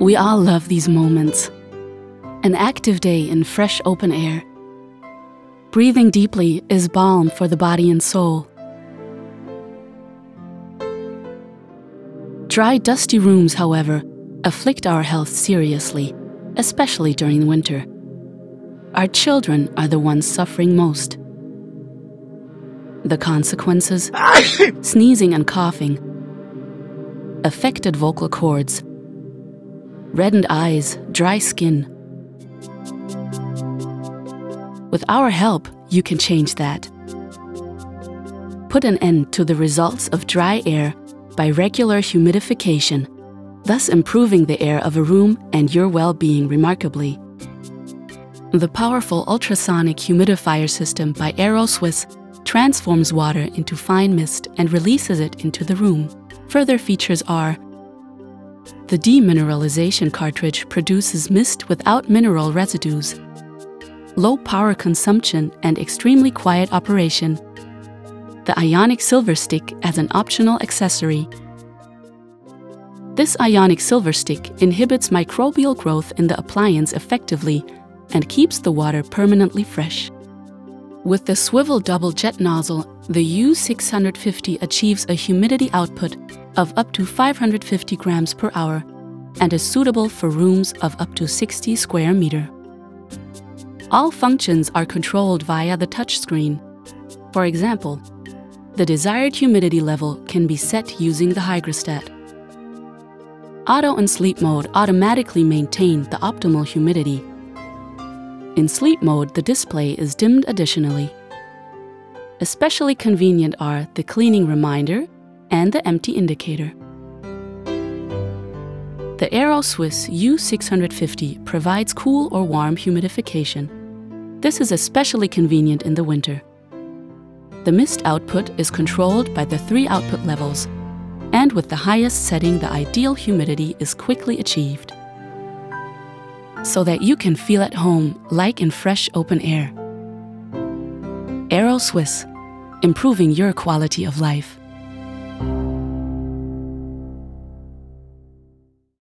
We all love these moments. An active day in fresh open air. Breathing deeply is balm for the body and soul. Dry, dusty rooms, however, afflict our health seriously, especially during winter. Our children are the ones suffering most. The consequences: sneezing and coughing, affected vocal cords, reddened eyes, dry skin. With our help, you can change that. Put an end to the results of dry air by regular humidification, thus improving the air of a room and your well-being remarkably. The powerful ultrasonic humidifier system by Swiss transforms water into fine mist and releases it into the room. Further features are: the demineralization cartridge produces mist without mineral residues, low power consumption and extremely quiet operation, the ionic silver stick as an optional accessory. This ionic silver stick inhibits microbial growth in the appliance effectively and keeps the water permanently fresh. With the swivel double jet nozzle, the U650 achieves a humidity output of up to 550 grams per hour and is suitable for rooms of up to 60 square meters. All functions are controlled via the touchscreen. For example, the desired humidity level can be set using the hygrostat. Auto and sleep mode automatically maintain the optimal humidity. In sleep mode, the display is dimmed additionally. Especially convenient are the cleaning reminder and the empty indicator. The Swiss U650 provides cool or warm humidification. This is especially convenient in the winter. The mist output is controlled by the 3 output levels, and with the highest setting, the ideal humidity is quickly achieved, so that you can feel at home like in fresh open air. Swiss, improving your quality of life.